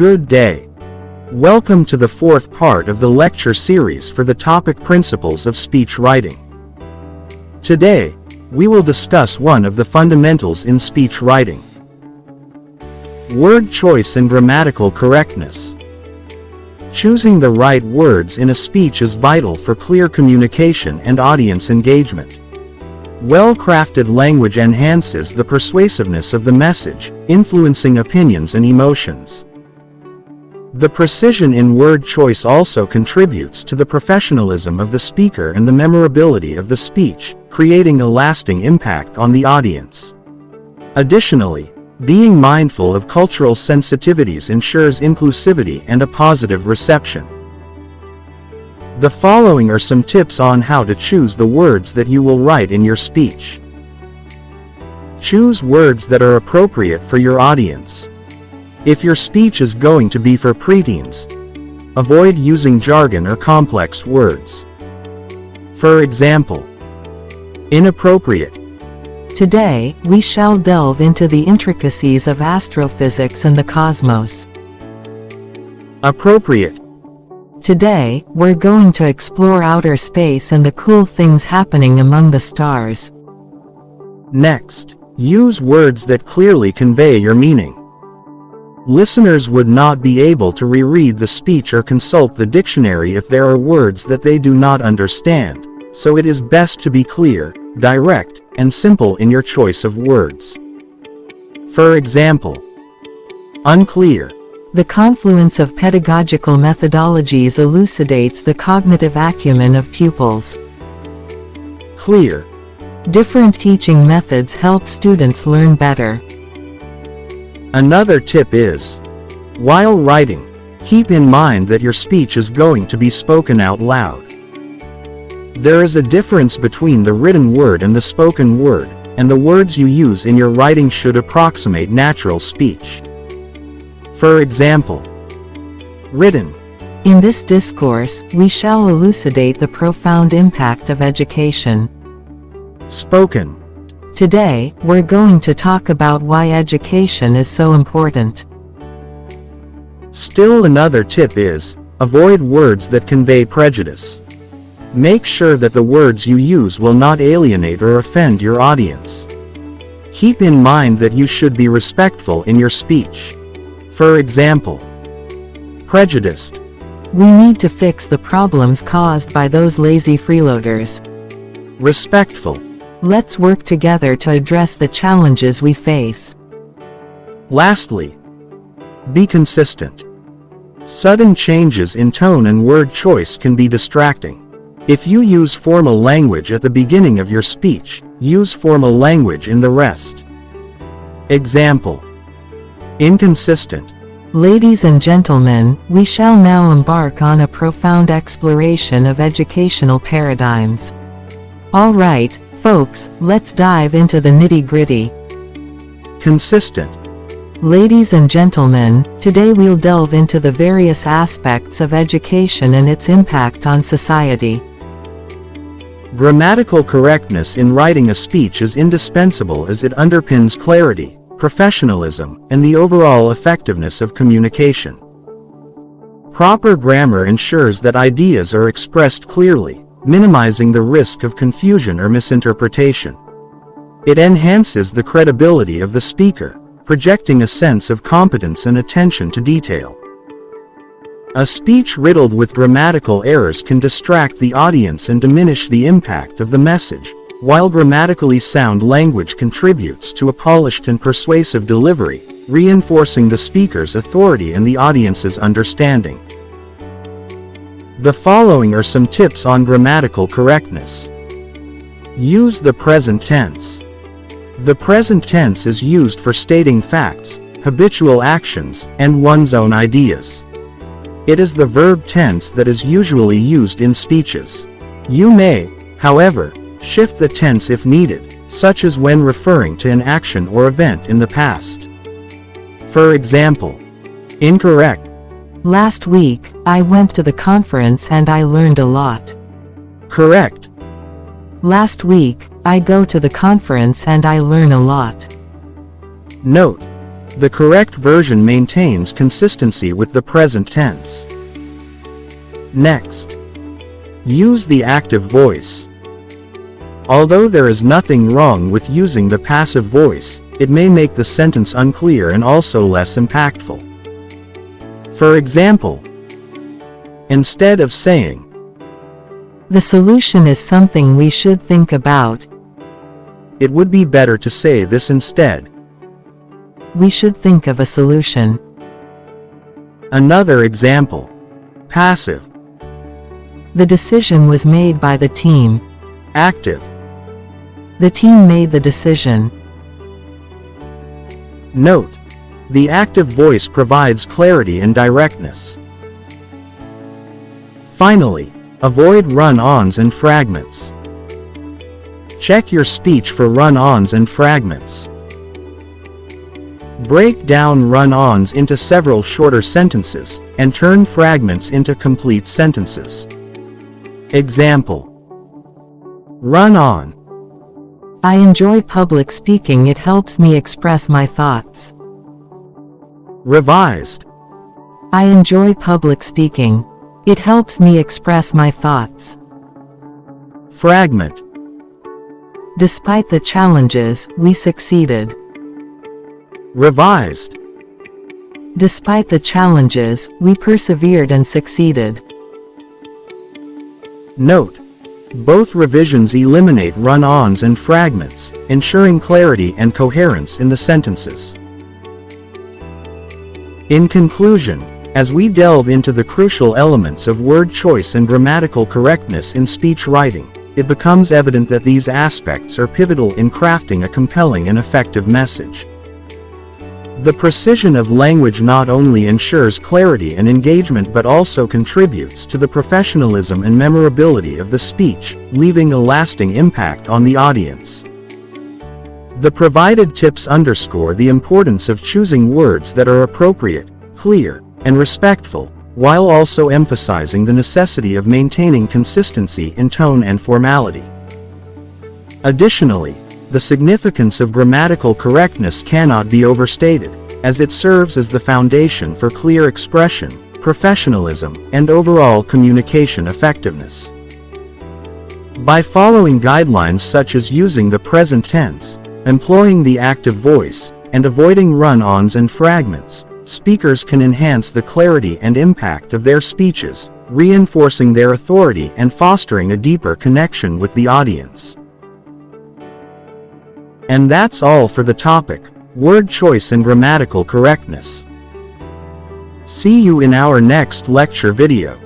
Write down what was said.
Good day. Welcome to the fourth part of the lecture series for the topic Principles of Speech Writing. Today, we will discuss one of the fundamentals in speech writing: word choice and grammatical correctness. Choosing the right words in a speech is vital for clear communication and audience engagement. Well-crafted language enhances the persuasiveness of the message, influencing opinions and emotions. The precision in word choice also contributes to the professionalism of the speaker and the memorability of the speech, creating a lasting impact on the audience. Additionally, being mindful of cultural sensitivities ensures inclusivity and a positive reception. The following are some tips on how to choose the words that you will write in your speech. Choose words that are appropriate for your audience. If your speech is going to be for preteens, avoid using jargon or complex words. For example, inappropriate. Today, we shall delve into the intricacies of astrophysics and the cosmos. Appropriate. Today, we're going to explore outer space and the cool things happening among the stars. Next, use words that clearly convey your meaning. Listeners would not be able to reread the speech or consult the dictionary if there are words that they do not understand, so it is best to be clear, direct, and simple in your choice of words. For example, unclear. The confluence of pedagogical methodologies elucidates the cognitive acumen of pupils. Clear. Different teaching methods help students learn better. Another tip is, while writing, keep in mind that your speech is going to be spoken out loud. There is a difference between the written word and the spoken word, and the words you use in your writing should approximate natural speech. For example, written. In this discourse, we shall elucidate the profound impact of education. Spoken. Today, we're going to talk about why education is so important. Still another tip is, avoid words that convey prejudice. Make sure that the words you use will not alienate or offend your audience. Keep in mind that you should be respectful in your speech. For example, prejudiced. We need to fix the problems caused by those lazy freeloaders. Respectful. Let's work together to address the challenges we face. Lastly, be consistent. Sudden changes in tone and word choice can be distracting. If you use formal language at the beginning of your speech, use formal language in the rest. Example: inconsistent. Ladies and gentlemen, we shall now embark on a profound exploration of educational paradigms. All right, folks, let's dive into the nitty-gritty. Consistent. Ladies and gentlemen, today we'll delve into the various aspects of education and its impact on society. Grammatical correctness in writing a speech is indispensable as it underpins clarity, professionalism, and the overall effectiveness of communication. Proper grammar ensures that ideas are expressed clearly, minimizing the risk of confusion or misinterpretation. It enhances the credibility of the speaker, projecting a sense of competence and attention to detail. A speech riddled with grammatical errors can distract the audience and diminish the impact of the message, while grammatically sound language contributes to a polished and persuasive delivery, reinforcing the speaker's authority and the audience's understanding. The following are some tips on grammatical correctness. Use the present tense. The present tense is used for stating facts, habitual actions, and one's own ideas. It is the verb tense that is usually used in speeches. You may, however, shift the tense if needed, such as when referring to an action or event in the past. For example, incorrect. Last week, I went to the conference and I learned a lot. Correct. Last week, I go to the conference and I learn a lot. Note: The correct version maintains consistency with the present tense. Next, use the active voice. Although there is nothing wrong with using the passive voice, it may make the sentence unclear and also less impactful. For example, instead of saying, "The solution is something we should think about," it would be better to say this instead. "We should think of a solution." Another example. Passive. "The decision was made by the team." Active. "The team made the decision." Note: the active voice provides clarity and directness. Finally, avoid run-ons and fragments. Check your speech for run-ons and fragments. Break down run-ons into several shorter sentences, and turn fragments into complete sentences. Example. Run-on. "I enjoy public speaking. It helps me express my thoughts." Revised. "I enjoy public speaking. It helps me express my thoughts." Fragment. "Despite the challenges, we succeeded." Revised. "Despite the challenges, we persevered and succeeded." Note: both revisions eliminate run-ons and fragments, ensuring clarity and coherence in the sentences. In conclusion, as we delve into the crucial elements of word choice and grammatical correctness in speech writing, it becomes evident that these aspects are pivotal in crafting a compelling and effective message. The precision of language not only ensures clarity and engagement but also contributes to the professionalism and memorability of the speech, leaving a lasting impact on the audience. The provided tips underscore the importance of choosing words that are appropriate, clear, and respectful, while also emphasizing the necessity of maintaining consistency in tone and formality. Additionally, the significance of grammatical correctness cannot be overstated, as it serves as the foundation for clear expression, professionalism, and overall communication effectiveness. By following guidelines such as using the present tense, employing the active voice, and avoiding run-ons and fragments, speakers can enhance the clarity and impact of their speeches, reinforcing their authority and fostering a deeper connection with the audience. And that's all for the topic, word choice and grammatical correctness. See you in our next lecture video.